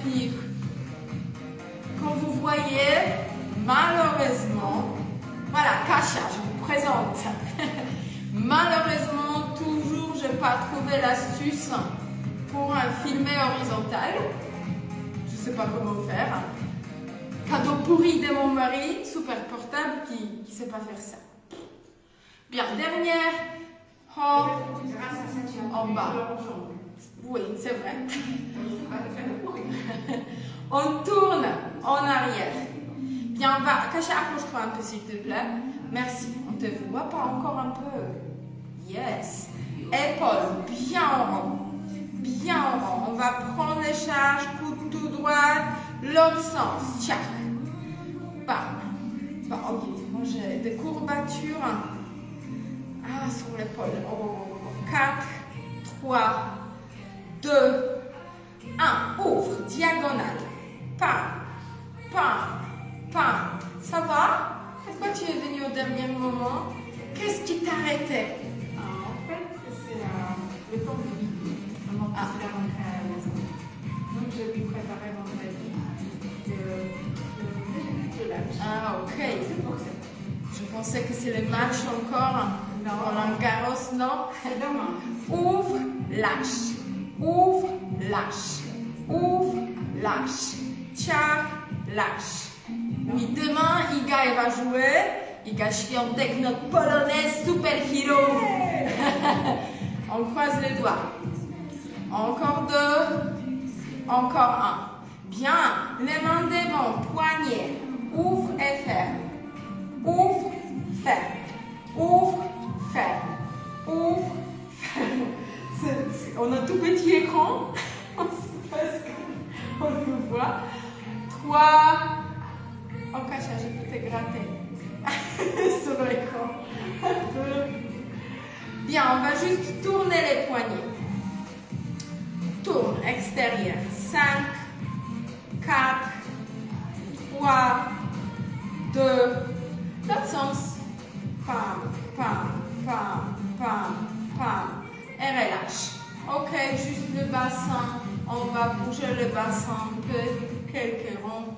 soutenir. Comme vous voyez, malheureusement, voilà, Kasia, je vous présente. Malheureusement, toujours, je n'ai pas trouvé l'astuce pour un filmer horizontal. Je ne sais pas comment faire. Cadeau pourri de mon mari, super portable, qui ne sait pas faire ça. Bien, dernière. Oh, en bas. Oui, c'est vrai. On tourne en arrière. Bien, va. Kasia, approche-toi un peu, s'il te plaît. Merci. On ne te voit pas encore un peu. Yes. Épaules bien en rond. Bien en rond. On va prendre les charges, coude tout droit. L'autre sens. Tchac. Bam. Bah, ok. Moi, j'ai des courbatures. Ah, sur l'épaule. Oh. 4, 3, 2, 1. Ouvre. Diagonale. Pam. Pam. Pam. Ça va? Pourquoi tu es venu au dernier moment? Qu'est-ce qui t'a arrêté? En fait, c'est le temps de vie. Maman qui s'est rentrée à la maison. Donc, je lui préparais vendredi. Je lâche. Ah, ok. C'est pour ça. Je pensais que c'est le match encore. Non. Roland Garros, non? C'est demain. Ouvre, lâche. Ouvre, lâche. Ouvre, lâche. Tchar, lâche. Oui, demain, Iga elle va jouer. Iga Świątek, notre polonaise super hero. On croise les doigts. Encore 2. Encore 1. Bien. Les mains devant, poignets. Ouvre et ferme. Ouvre, ferme. Ouvre, ferme. Ouvre, ferme. On a tout petit écran. Parce qu'on le voit. 3. Oh, Kasia, je peux te gratter sur l'écran. 2. Bien, on va juste tourner les poignets. Tourne, extérieur. 5, 4, 3, 2. L'autre sens. Pam, pam, pam, pam, pam. Et relâche. Ok, juste le bassin. On va bouger le bassin un peu. Quelques ronds.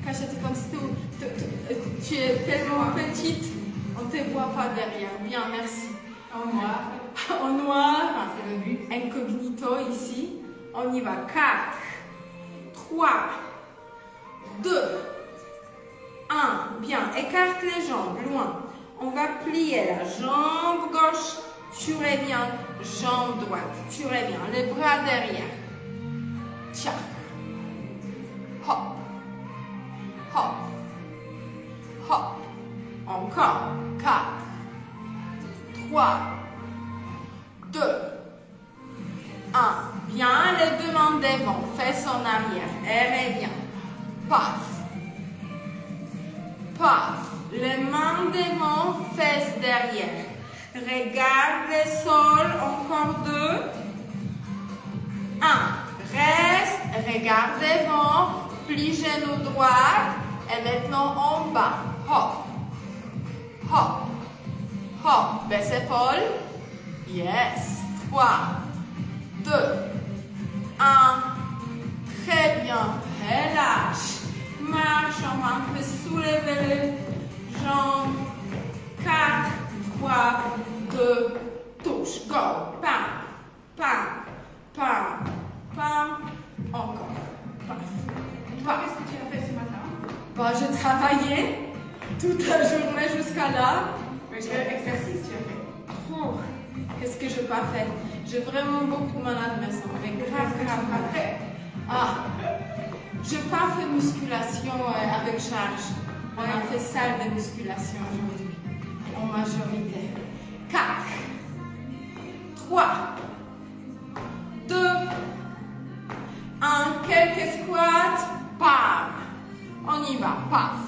Kasia, c'est comme si tu es tellement petite, on ne te voit pas derrière. Bien, merci. En noir. En noir, C'est le but. incognito ici. On y va. 4, 3, 2, 1. Bien, écarte les jambes, loin. On va plier la jambe gauche, tu reviens, jambe droite, tu reviens, les bras derrière. Tchac. Hop. Hop. Hop. Encore. 4, 3, 2, 1. Bien, les deux mains devant, fesses en arrière. Et reviens. Paf. Paf. Les mains devant, fesses derrière. Regarde le sol. Encore 2. 1. Reste. Regarde devant. Plie genou droit. Et maintenant en bas. Hop. Hop. Hop. Baisse épaule. Yes. 3, 2, 1. Très bien. Relâche. Marche. On va un peu soulever les jambes. 4, 3, 2, touche. Go. Pam. Pam. Pam. Pam. Encore. Paf. Paf. Qu'est-ce que tu as fait ce matin? Bah, j'ai travaillé toute la journée jusqu'à là. Quel exercice tu as fait? Oh, qu'est-ce que je n'ai pas fait? J'ai vraiment beaucoup mal à la maison, mais grave. Ah, je n'ai pas fait musculation avec charge. On a fait salle de musculation aujourd'hui, en majorité. 4, 3, 2, 1. Quelques squats. Paf. On y va. Paf.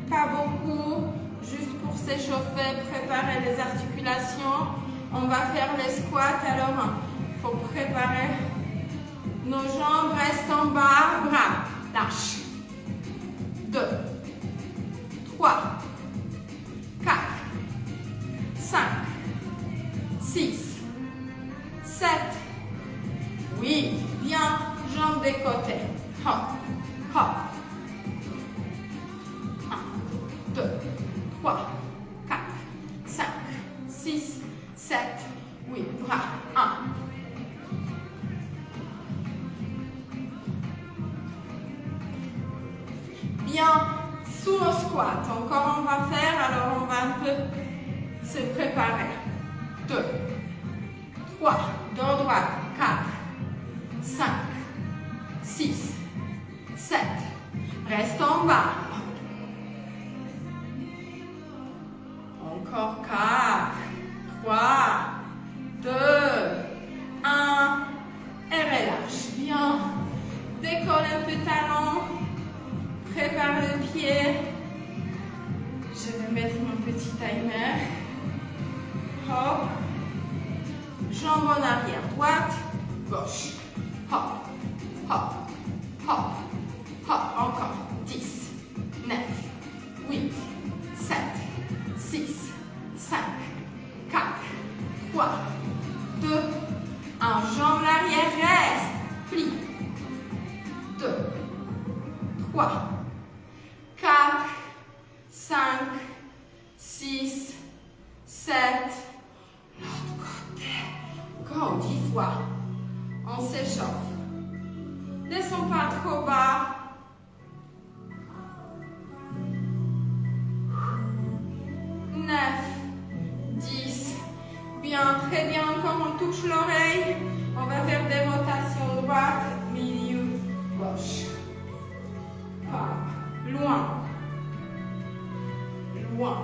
Pas beaucoup. Juste pour s'échauffer, préparer les articulations. On va faire les squats. Alors, il faut préparer nos jambes. Restent en bas. Bras. Lâche. 2, 3, 4, 5, 6, 7, 8. Bien, jambes des côtés. Hop, hop. 1, 2, 3, 4, 5, 6, 7, 8. Bras. 1. Bien, sous nos squats. Encore on va faire, alors on va un peu se préparer. 2, 3, dos droit, 4, 5, 6, 7. Reste en bas. Encore 4, 3, 2, 1. Et relâche. Bien. Décolle un peu talon. Prépare le pied. Je vais mettre mon petit timer. Hop. Jambes en arrière. Droite, gauche. Hop, hop, hop, hop. Encore. 10, 9, 8, 7, 6, 5, 4, 3, 2, 1. Jambe l'arrière. Reste. Plie. 2, 3, 4, 5, 6, 7. L'autre côté. Go, 10 fois. On s'échauffe. Descends pas trop bas. 9, 10. Bien, très bien. Encore on touche l'oreille. On va faire des rotations droite, milieu, gauche. Loin. Loin.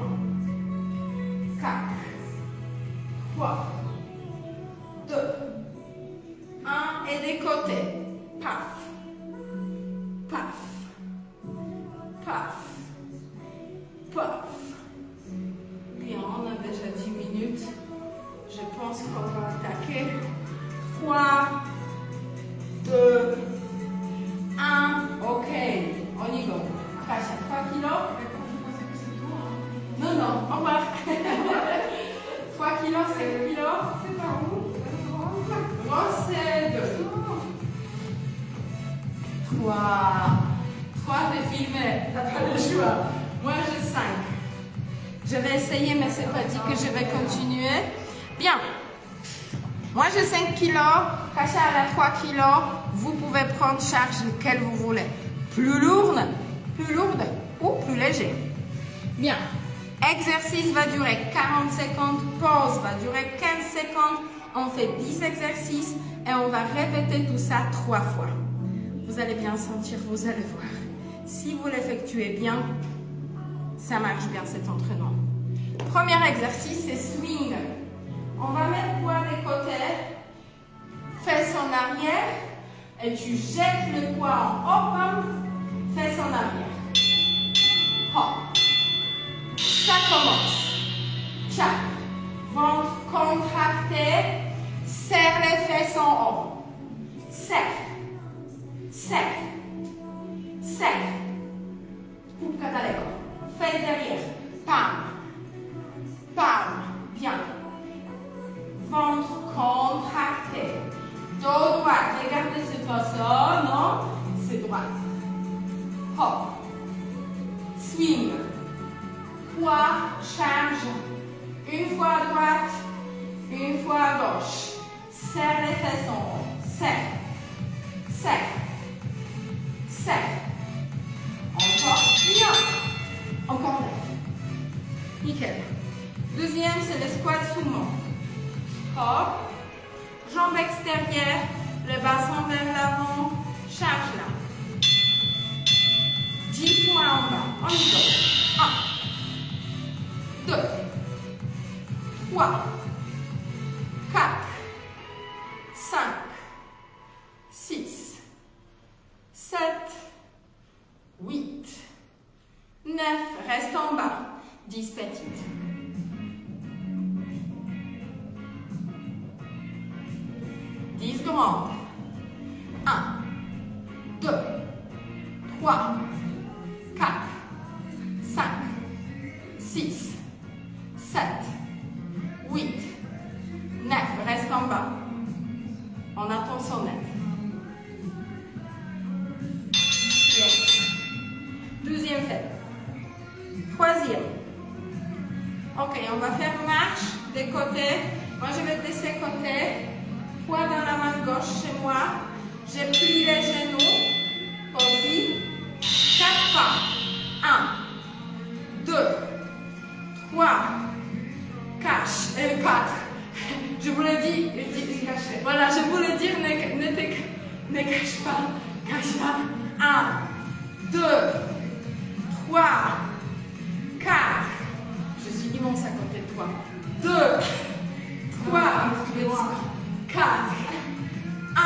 4, 3, 2, 1. Et des côtés. Paf. Paf. Paf. Paf. Bien, on a déjà 10 minutes. Je pense qu'on va attaquer. 3, 2, 1. Ok. On y va. Kasia, 3 kilos. Non, non, au revoir. 3 kilos, 5 kilos. C'est pas où? Grosse, c'est 2. 3. 3, t'es filmé. T'as pas le choix. Moi, j'ai 5. Je vais essayer, mais c'est pas dit que je vais continuer. Bien. Moi, j'ai 5 kilos. Kasia, elle a 3 kilos. Vous pouvez prendre charge laquelle vous voulez. Plus lourde ou plus léger. Bien. Exercice va durer 40 secondes. Pause va durer 15 secondes. On fait 10 exercices et on va répéter tout ça 3 fois. Vous allez bien sentir, vous allez voir. Si vous l'effectuez bien, ça marche bien cet entraînement. Premier exercice, c'est swing. On va mettre poids des côtés, fesses en arrière et tu jettes le poids en haut, pump, fesses en arrière. Hop. Ça commence. Tchac. Ventre contracté. Serre les fesses en haut. Serre. Serre. Serre. Coupe catalego. Fesses derrière. Palme. Palme. Bien. Ventre contracté. Dos droit. Regardez, c'est pas ça, non? C'est droit. Hop. Swing. Poids, charge. Une fois à droite, une fois à gauche. Serre les fesses en haut. Serre. Serre. Serre. Encore. Bien. Encore 9. Nickel. Deuxième, c'est le squat sumo. Hop. Jambes extérieures. Le bassin vers l'avant. Charge là. 10 fois en bas. On y va. 1, 2, 3, 4, 5, 6, 7, 8, 9. Reste en bas. 10 petites. 10 grandes. 1, 2, 3, 4, 5, 6, 7, 8, 9. Reste en bas. On attend 100 mètres. Yes. Deuxième fait. Troisième. Ok, on va faire marche des côtés. Moi, je vais de ces côtés. Poids dans la main gauche chez moi. Je plie les genoux. Aussi. 4 pas. 1, 2, 3, 4. Je vous le dis. Voilà, je voulais dire ne cache pas. Cache pas. 1, 2, 3, 4. Je suis immense à côté de toi. 2, 3, 4. 1,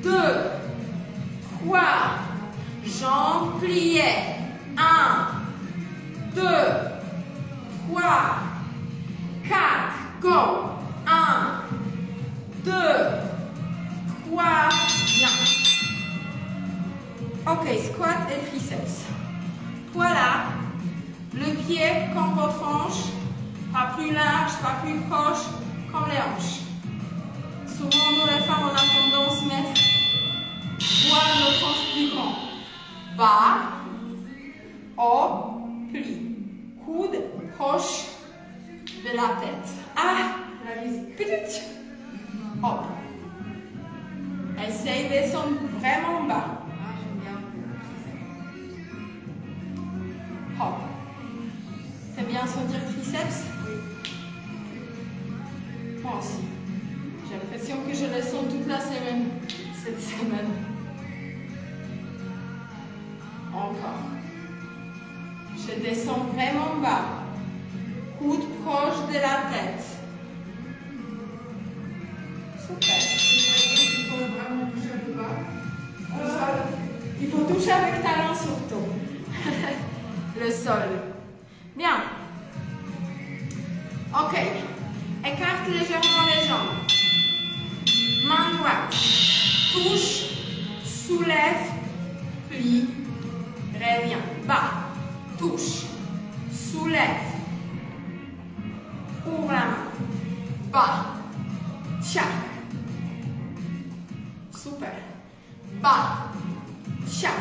2, 3. Jambes pliées. 1, 2, 3, 4. Go. 1, 2, 3. Bien. Ok, squat et triceps. Voilà. Le pied comme votre hanche. Pas plus large, pas plus proche, comme les hanches. Souvent, nous les femmes, on a tendance à mettre notre hanche plus grand. Bas, haut, pli. Coude proche de la tête. Ah, la musique. Petite. Hop. Essaye de descendre vraiment bas. Hop. T'aimes bien sentir triceps? Oui. Moi aussi. J'ai l'impression que je le sens toute la semaine, cette semaine. Encore. Je descends vraiment bas. Coude proche de la tête. Super. Il faut vraiment toucher le bas. Le sol. Il faut toucher avec talent surtout. Le sol. Bien. Ok. Écarte légèrement les jambes. Main droite. Touche. Soulève. Plie. Reviens. Bas. Touche. Soulève. Ouvre la main. Bas. Tchac. Super. Bas. Tchac.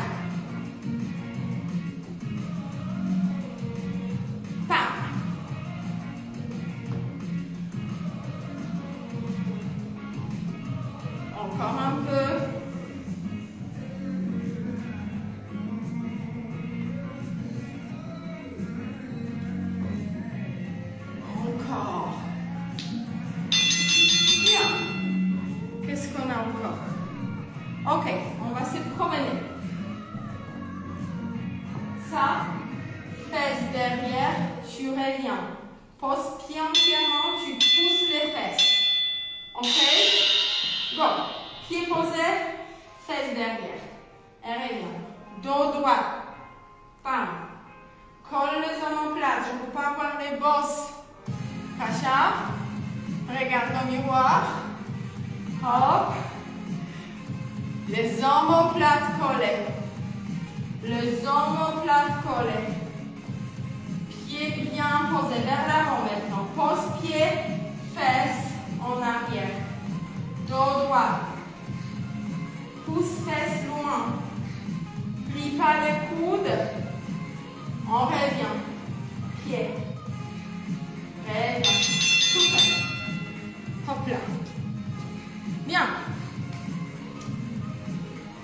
Encore un peu. Encore. Bien. Qu'est-ce qu'on a encore? Ok, on va se promener. Ça, fesses derrière, tu reviens. Pose pied entièrement, tu pousses les fesses. Ok? Go. Pied posé, fesses derrière. Et reviens. Dos droit. Pam. Colle les omoplates. Je ne peux pas voir les bosses. Kacha. Regarde au miroir. Hop. Les omoplates collées. Les omoplates collées. Pied bien posé vers l'avant maintenant. Pose pied, fesses en arrière. Dos droit. Pousse fesses loin. Plie pas les coudes. On revient. Pied. Revient. Super. Hop là. Bien.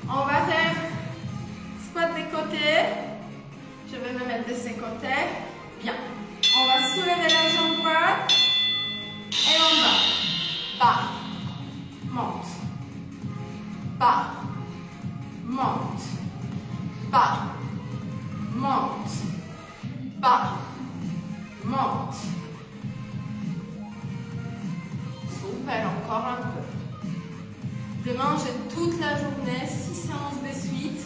On va faire squat des côtés. Je vais me mettre de ces côtés. Bien. On va soulever la jambe droite. Et on va. Bas. Monte. Bas. Monte. Bas. Monte. Bas. Monte. Super, encore un peu. Demain, j'ai toute la journée, 6 séances de suite.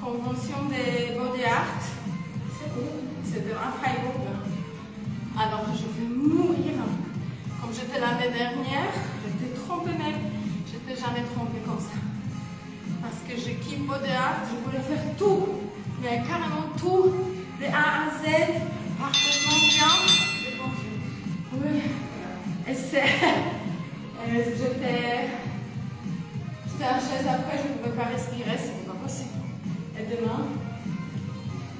Convention des body art. C'est où? C'est demain Freiburg. Alors, je vais mourir. Comme j'étais l'année dernière, j'étais trompée, mais j'étais jamais trompée comme ça. Parce que je kiffe body art, je voulais faire tout, mais carrément tout, de A à Z, parfaitement bien. Oui. Et c'est... J'étais en chaise après, je ne pouvais pas respirer, c'était pas possible. Et demain,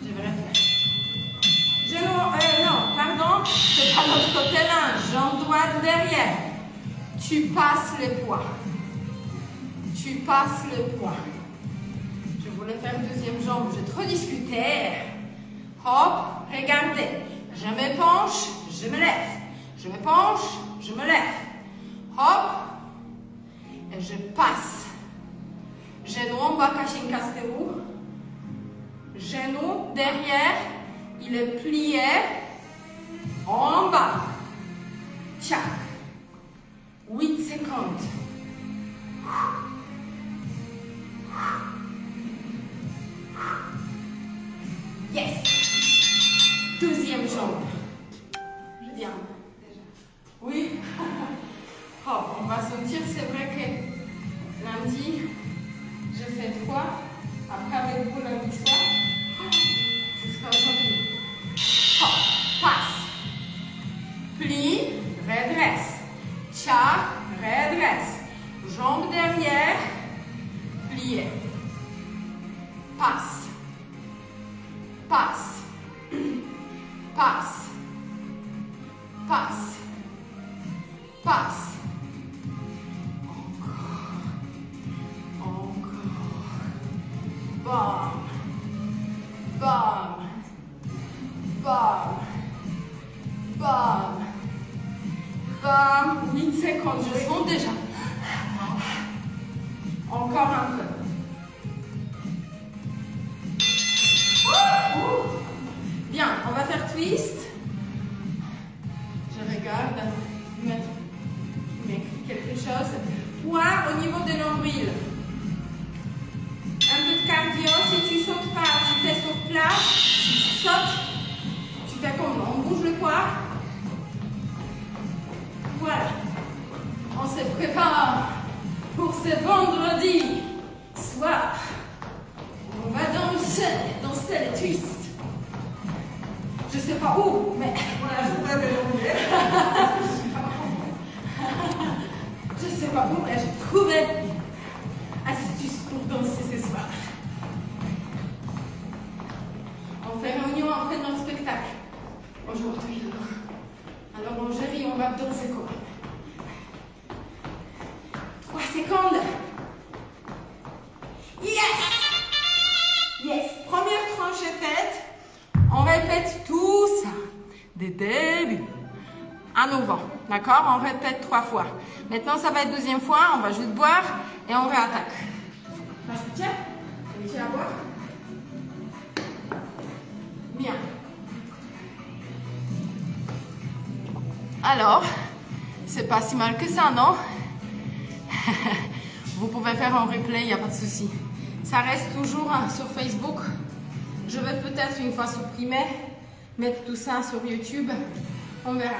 je vais refaire. Genou, non, pardon, c'est pas l'autre côté là, jambe droite derrière. Tu passes le poids. Tu passes le poids. Je voulais faire deuxième jambe, j'ai trop discuté. Hop, regardez. Je me penche, je me lève. Je me penche, je me lève. Hop, et je passe. Genou en bas, caché castéou. Genou derrière, il est plié en bas. Tchac. 8 secondes. Yes. Deuxième jambe. Bien. Oui. Oh, on va sentir, c'est vrai que lundi, je fais 3. Après avec vous lundi soir. Jusqu'à aujourd'hui. Oh, passe. Plie, redresse. Tcha, redresse. Jambe derrière. Plié. Passe. Passe. Passe. Passe. Passe. Encore. Bam. Bam. Bam. Bam. Bam. 8 secondes. Je sens déjà. Encore un peu. Bien, on va faire twist. Je regarde. Je m'écris quelque chose. Poids au niveau de nombril. Un peu de cardio. Si tu sautes pas, tu fais sur place. Si tu sautes, tu fais comment? On bouge le poids. Voilà. On se prépare pour ce vendredi soir. On va danser le twist. Je sais pas où, mais Voilà, je voudrais mélanger. je sais pas où, mais j'ai trouvé astuce pour danser ce soir. On fait réunion après notre spectacle aujourd'hui. Alors mon chéri, on va danser quoi? 3 secondes. Yes! Yes! Première tranche est faite. On répète tout ça. Des débuts. À nouveau. D'accord? On répète 3 fois. Maintenant, ça va être deuxième fois. On va juste boire et on réattaque. Tiens. Tu vas boire? Bien. Alors, c'est pas si mal que ça, non? Vous pouvez faire un replay, il n'y a pas de souci. Ça reste toujours sur Facebook. Je vais peut-être une fois supprimer, mettre tout ça sur YouTube. On verra.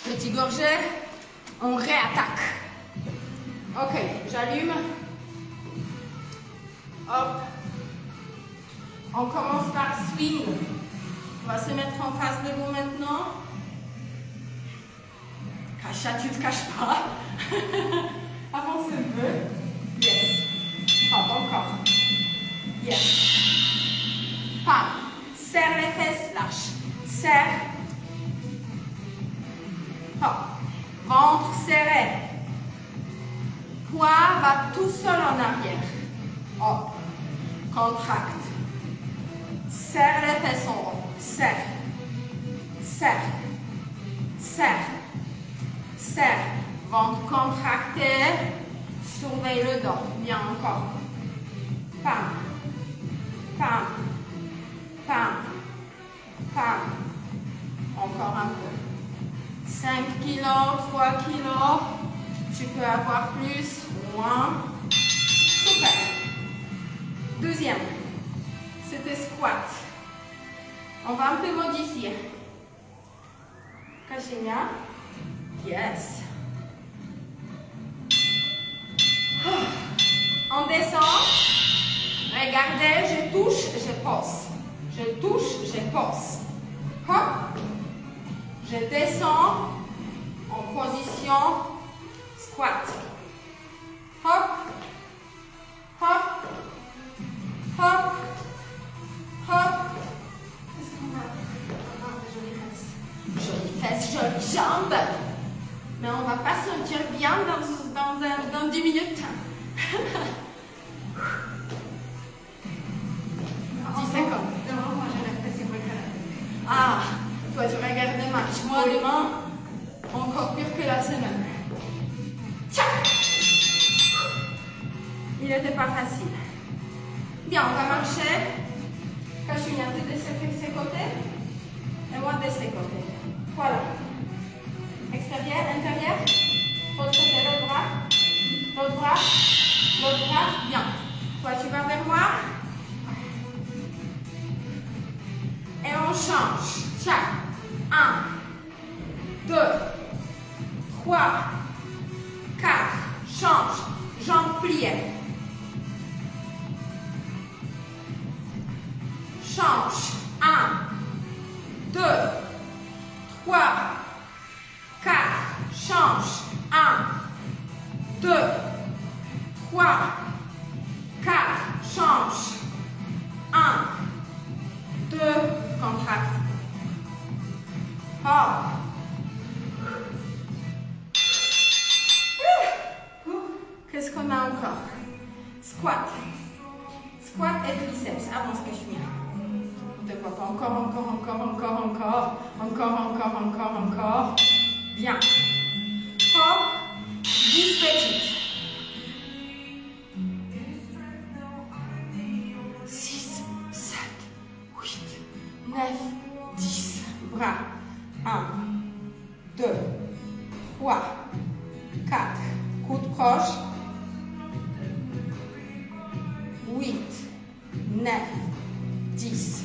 Petit gorgé, on réattaque. Ok, j'allume. Hop. On commence par swing. On va se mettre en face de vous maintenant. Kacha, tu te caches pas. Avance un peu. Yes. Hop, encore. Yes. Pas. Serre les fesses, lâche. Serre. Hop. Ventre serré. Poids va tout seul en arrière. Hop. Contracte. Serre les fesses en haut. Serre. Serre. Serre. Serre. Ventre contracté. Surveille le dos. Bien encore. Pam. Pam. Pam. Pam. Encore un peu. 5 kilos, 3 kilos. Tu peux avoir plus, moins. Super. Deuxième. C'était squat. On va un peu modifier. Cachinha. Yes. On descend. Regardez, je touche, je pose. Je touche, je pose. Hop. Je descends. On Mais on ne va pas sentir bien dans 10 minutes. 10 secondes. Demain, moi, je reste sur le canapé. Ah, toi, tu regardes les matchs. Moi, demain, encore pire que la semaine. Tchac! Il n'était pas facile. Bien, on va marcher. Cachunia, tu de ces côtés et moi de ces côtés. Voilà. Extérieur, intérieur. L'autre côté, l'autre bras. L'autre bras. L'autre bras. Bien. Toi, tu vas vers moi. Et on change. Tchac. 1, 2, 3, 4. Change. Jambes pliées. Change. 1, 2, 3, 4. Change. 1, 2, 3, 4. Change. 1, 2. Contracte. Hop. Qu'est-ce qu'on a encore? Squat. Squat et triceps. Avance, Cachunia. On ne voit pas. Encore. Bien. Hop. 10 petites. 6, 7, 8, 9, 10. Bras. 1, 2, 3, 4. Coude proche. 8, 9, 10.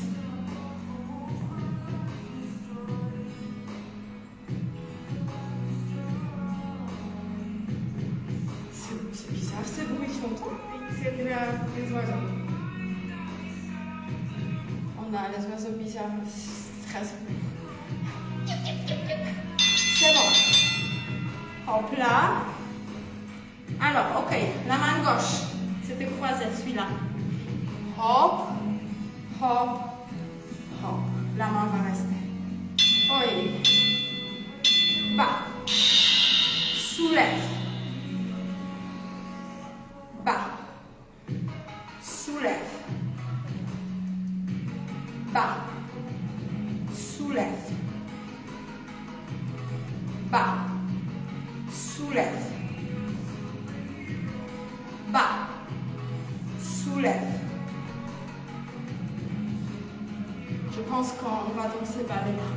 C'est bizarre ces bruits qui s'entendent. C'est les oiseaux. On a les oiseaux bizarres. Très c'est bon. Hop là. Alors, ok, la main gauche. C'était croisé celui-là. Hop, hop, hop. La main va rester. Oui. Bas. Soulève. Bas. Soulève. Bas. Soulève. Bas. Soulève. Bas. Soulève. Je pense qu'on va danser balai là.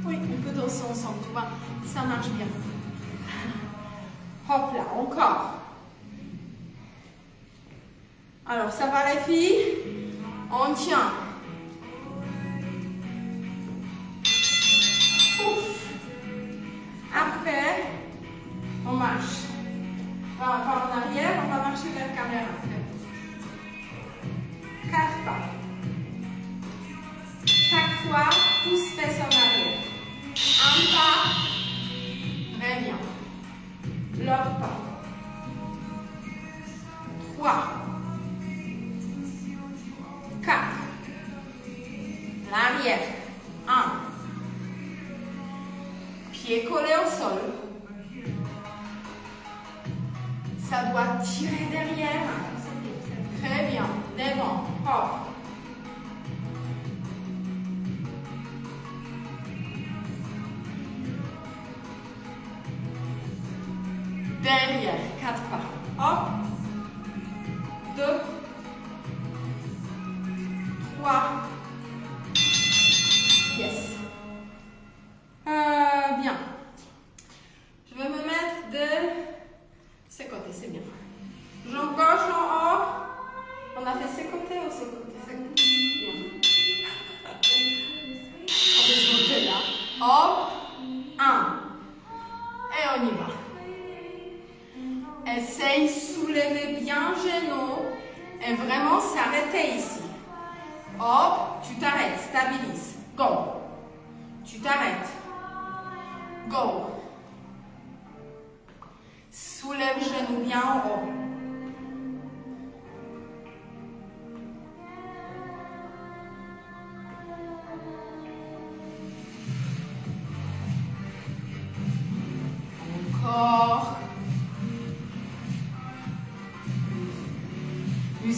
Oui, on peut danser ensemble, tu vois. Ça marche bien. Hop là, encore. Alors, ça va les filles? On tient. Ouf. Après, on marche. On va en arrière, on va marcher vers la caméra. 4 pas. Chaque fois, pousse fesses en arrière. Un pas. Très bien. L'autre pas. 3. 4. L'arrière. 1. Pied collé au sol. Ça doit tirer derrière. Très bien. Devant. Hop. Derrière. 4 pas. Hop. 2. 3. Yes. Bien. Je vais me mettre de ce côté, c'est bien. Jambe gauche en haut. On a fait ce côté ou ce côté? Bien. On va se monter là. Hop. 1. Et on y va. Essaye de soulever bien genou et vraiment s'arrêter ici. Hop, tu t'arrêtes, stabilise. Go. Tu t'arrêtes. Go. Soulève genou bien en haut.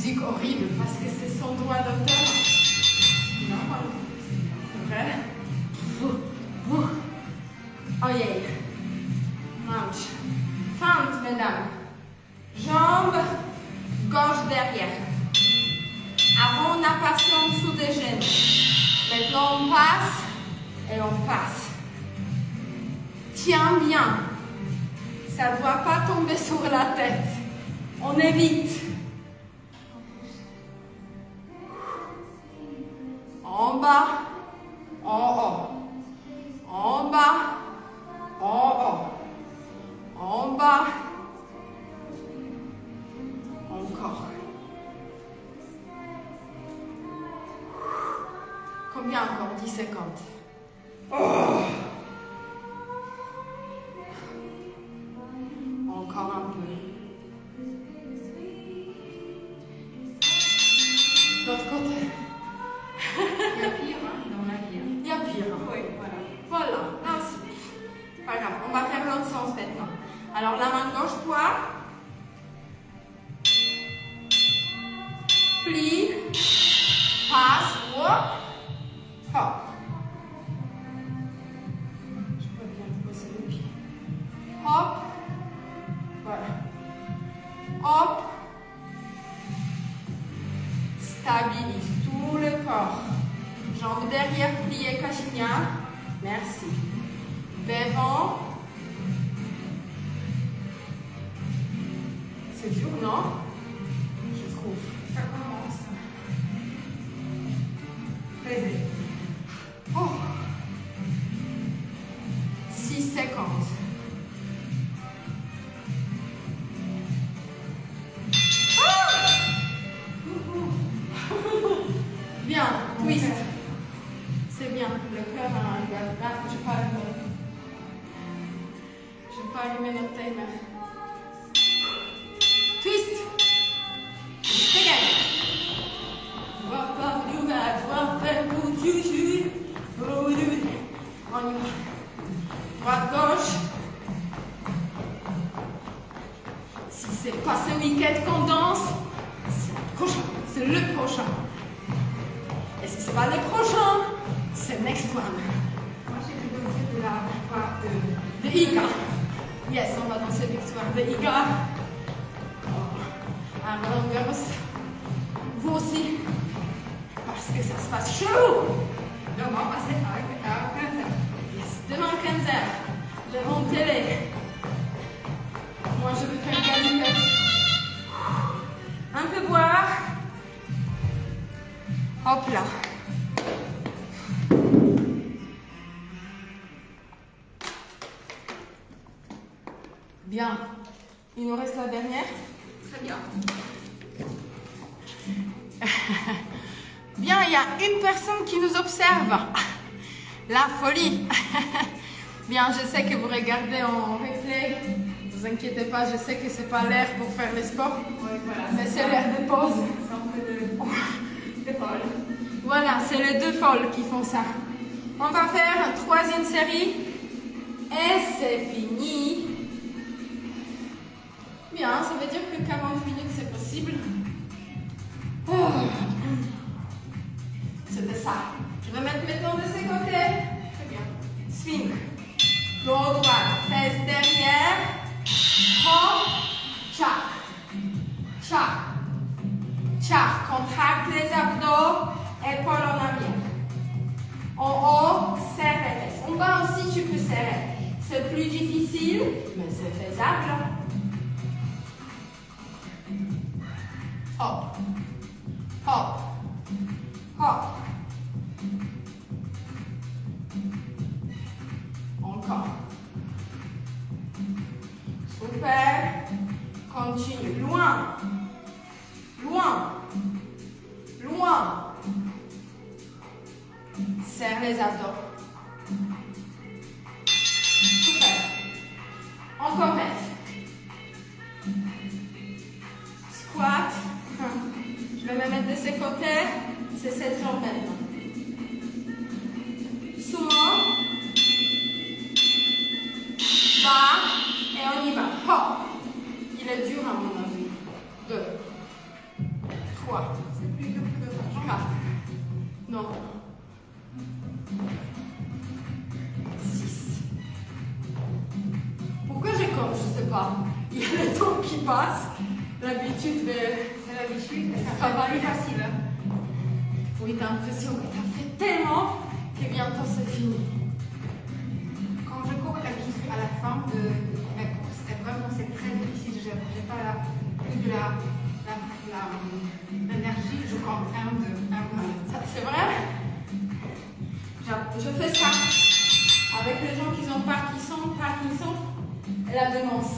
musique horrible parce que c'est son droit d'auteur. Non, c'est vrai. Oh yeah. Manche. Fente, mesdames. Jambes, gauche derrière. Avant, on a passé en dessous des genoux. Maintenant, on passe et on passe. Tiens bien. Ça ne doit pas tomber sur la tête. On évite. En bas, en haut. En bas, en haut. En bas. Encore. Combien encore? 10 secondes. Oh. Encore un peu. L'autre côté. Il y a pire dans la vie. Il y a pire. Oui, voilà. Voilà, ainsi. Pas grave, on va faire l'autre sens maintenant. Alors la main gauche poire. Plie. Passe. Hop. Hop. Je peux bien poser le pied. Hop. Voilà. Hop. Stabilise tout le corps. Jambes derrière, pliées, cachignard. Merci. Devant. C'est dur, non? Je trouve. Ça commence. Plaisir. Oh. 6 secondes. Bien, twist. C'est bien. Le cœur, là, je n'ai pas allumé notre timer. Twist. Twist again. On y va. Droite, gauche. Si c'est pas ce week-end qu'on danse, c'est le prochain. C'est le prochain. Et si c'est pas le prochain, c'est next one. Moi, j'ai pu danser de la victoire De Iga. Yes, on va danser victoire de Iga. À Roland Garros. Vous aussi. Parce que ça se passe chaud. Demain, on va passer à 15h. Yes, demain 15h. Devant télé. Moi, je vais faire galipette. Un peu boire. Hop là. Bien. Il nous reste la dernière. Très bien. Bien, il y a une personne qui nous observe. La folie. Bien, je sais que vous regardez en replay. Ne vous inquiétez pas, je sais que ce n'est pas l'heure pour faire les sports. Oui, voilà. Mais c'est l'heure de pause. C'est un peu de folle. Voilà, c'est les deux folles qui font ça. On va faire une troisième série. Et c'est fini. Bien, ça veut dire que 40 minutes c'est possible. Oh. C'était ça. Je vais mettre maintenant de ces côtés. Très bien. Swing. Dos droit, fesse derrière. Hop. Tchac. Tchac. Tchac. Contracte les abdos. Épaules en arrière. En haut, serre les fesses. En bas aussi, tu peux serrer. C'est plus difficile, mais c'est faisable. Hop. Hop. Hop. Encore. Super. Continue. Loin. Loin. Loin. Serre les abdos. Super. Encore reste. Squat. Je vais me mettre de ces côtés. C'est cette jambe maintenant. Sumo. Bas. Et on y va. Hop. Il est dur à mon avis. 2, donc je sais pas. Il y a le temps qui passe. L'habitude de... C'est l'habitude, mais ça va plus facile. Oui, t'as l'impression que t'as fait tellement que bientôt c'est fini. Quand je cours d'habitude à la fin de la course, c'est très difficile. Je n'ai pas plus de l'énergie. Je compte 1, 2, 1, 2. C'est vrai? Je fais ça avec les gens qui ont Parkinson et la démence.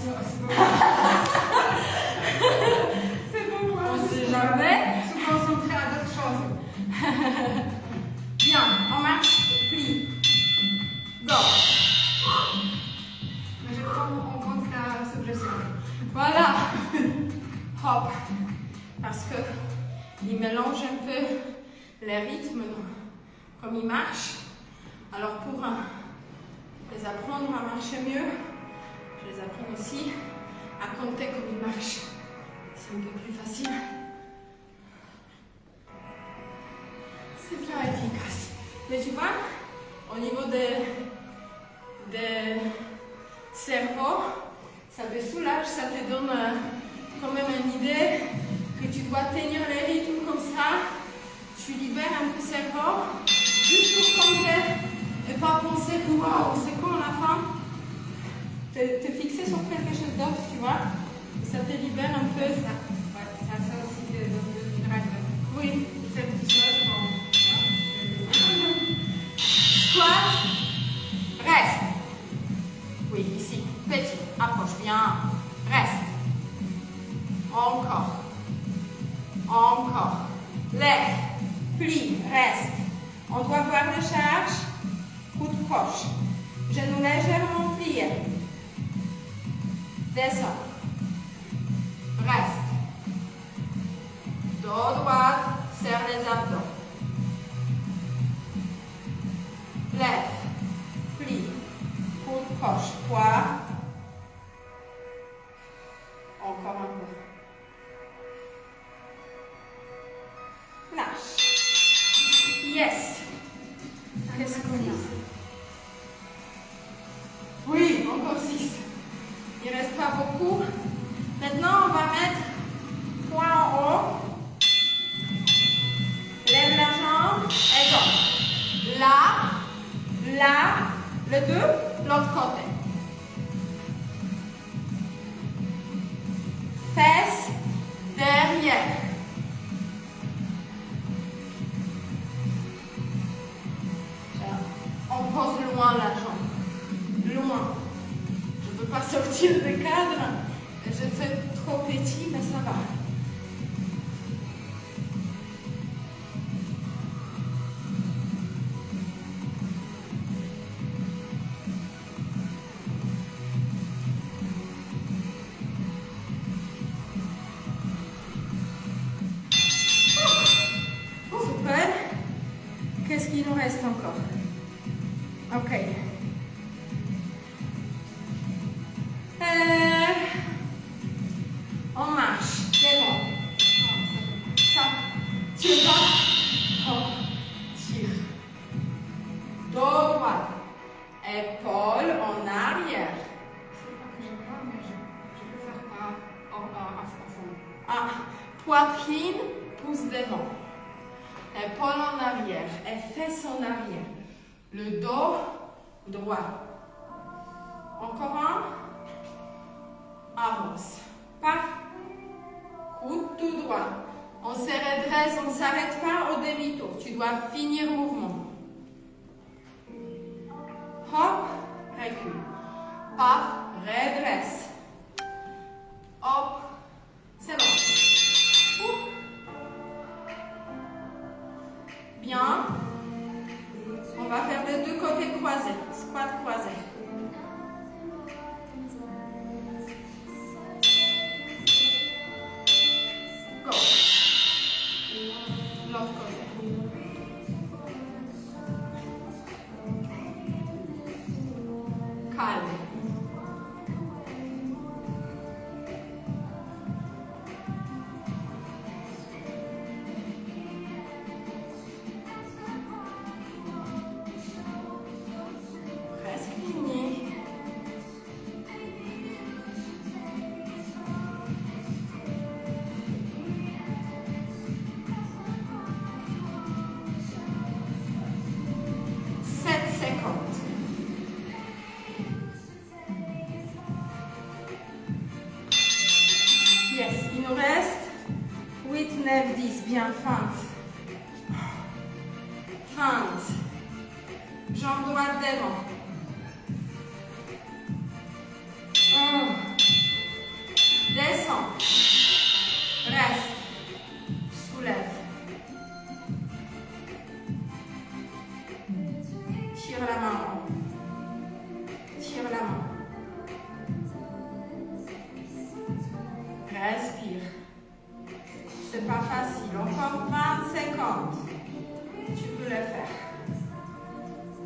C'est bon, moi. On sait jamais. Se concentrer à d'autres choses. Bien, on marche, plie, go. Mais je prends en compte la suggestion. Voilà. Hop. Parce que il mélange un peu les rythmes comme il marche. Alors pour les apprendre à marcher mieux, je les apprends aussi à compter comme ils marchent. C'est un peu plus facile. C'est bien efficace. Mais tu vois, au niveau des cerveaux, ça te soulage, ça te donne quand même une idée que tu dois tenir les rythmes comme ça. Tu libères un peu le cerveau, juste pour compter et pas penser que waouh, c'est quand la fin. Te fixer sur quelque chose d'autre, tu vois. Ça te libère un peu. Ça. Ouais, c'est ça aussi de drive. Oui. C'est une petite chose. Squat, reste. Oui, ici, petit, approche bien, reste. Encore, encore. Lève, plie, reste. On doit voir les charges, coude proche. Genoux légèrement pliés. Descends. Reste. Dos droite, serre les abdos. Lève, plie, coude proche, poids. Encore un peu. Lâche. Yes. Qu'est-ce qu'on a? Oui, encore 6. Il ne reste pas beaucoup. Maintenant, on va mettre poing en haut. Lève la jambe et go. Là, le 2, l'autre côté. Fesses derrière. On pose loin la jambe. Loin. Je ne veux pas sortir du cadre. Je fais trop petit, mais ça va. Super. Qu'est-ce qu'il nous reste encore? Ok. On marche. C'est bon. Ça. Tire pas. Hop. Tire. Dos droit. Épaule en arrière. C'est pas que j'aime pas, mais je peux faire à fond. Ah. Poitrine, pouce devant. Épaule en arrière. Et fesses en arrière. Le dos droit. Encore un. Avance. Paf. Coude tout droit. On se redresse, on ne s'arrête pas au demi-tour. Tu dois finir le mouvement. Hop, recule. Paf, redresse. Hop, c'est bon. Ouh. Bien. On va faire les deux côtés croisés. Squat croisé. Go. L'autre côté. nous reste 8, 9, 10. Bien, feinte. Feinte. Jambe droite devant. 1. Descends. Reste. Soulève. Tire la main en haut. Tire la main. Respire. C'est pas facile. Encore 20 secondes. Tu peux le faire.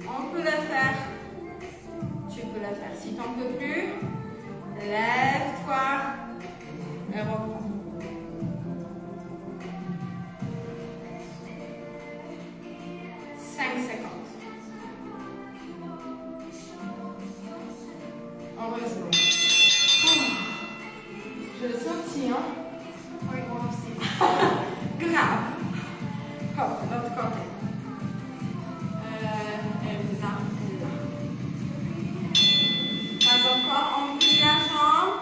On peut le faire. Tu peux le faire. Si tu n'en peux plus, lève-toi et reprends. Je le sentis, hein? Oui, moi aussi. Grave. Hop, l'autre côté. Et là. Pas encore, on plie la jambe.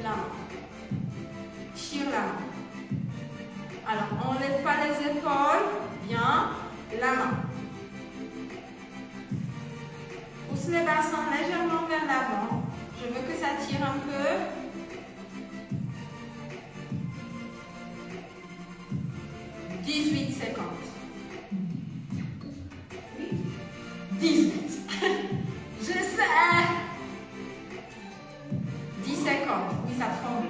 La main. Tire la main. Alors, on ne lève pas les épaules. Bien. La main. Pousse les bassins légèrement vers l'avant. Je veux que ça tire un peu. « 18 secondes. 18. Je sais. 10 secondes. Oui, ça tremble.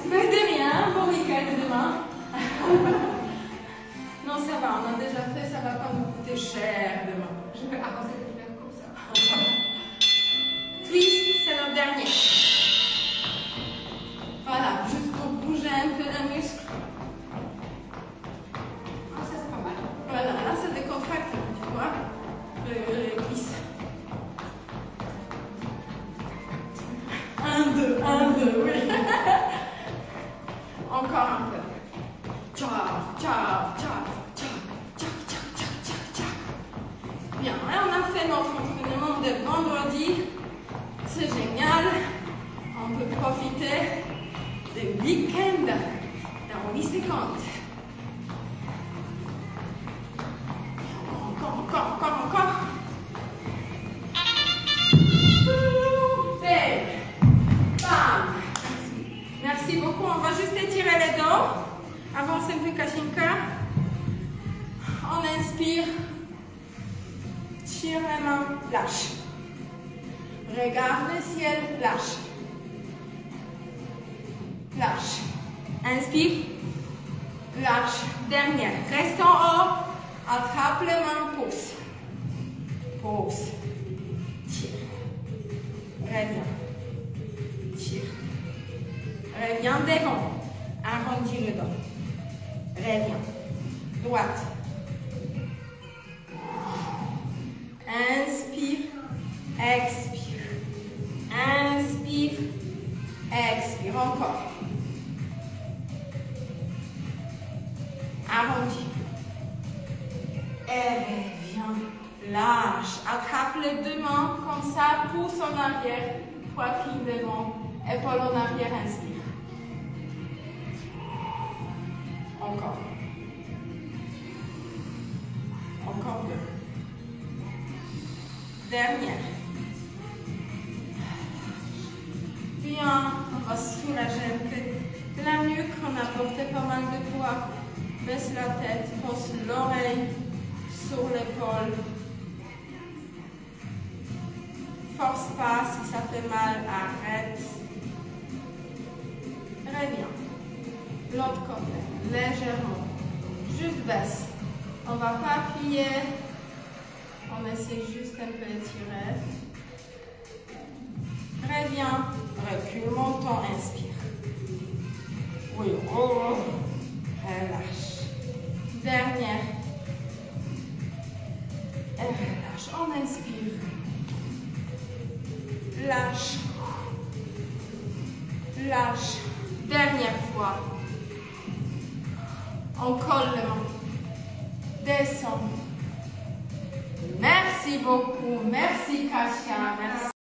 Mais de rien, bon week-end demain. Non, ça va, on a déjà fait, ça va pas nous coûter cher demain. Je vais avancer de faire comme ça. Twist, c'est notre dernier. Voilà, juste pour bouger un peu les muscles. Ah, ça c'est pas mal. Voilà, là ça décontracte, tu vois, les cuisses. 1, 2, 1, 2, oui. Encore un peu. Ciao, ciao, ciao, ciao, ciao, ciao, ciao, ciao, ciao. Bien, là on a fait notre entraînement de vendredi. C'est génial. On peut profiter du week-end dans 8 secondes. Encore. Bam. Merci beaucoup. On va juste étirer les dos. Avance un peu, Katinka. On inspire. Tire les mains. Lâche. Regarde le ciel. Lâche. Lâche. Inspire. Lâche. Dernière. Reste en haut. Attrape les mains. Pousse. Pousse. Tire. Reviens. Tire. Reviens devant. Arrondis le dos. Reviens. Droite. Inspire. Expire. Inspire. Expire. Encore. Arrondis. Et reviens. Lâche. Attrape les deux mains comme ça. Pousse en arrière. Poitrine devant. Épaule en arrière. Inspire. Encore. Encore deux. Dernière. Bien, on va soulager un peu la nuque. On a porté pas mal de poids. Baisse la tête, pose l'oreille sur l'épaule. Force pas, si ça fait mal, arrête. Reviens. L'autre côté, légèrement. Juste baisse. On ne va pas appuyer. On essaie juste un peu d'étirer. Reviens. Recule, montant, inspire. Oui, oh. Relâche. Dernière. Et relâche. On inspire. Lâche. Lâche. Dernière fois. On colle les mains. Descend. Merci beaucoup. Merci Kasia. Merci.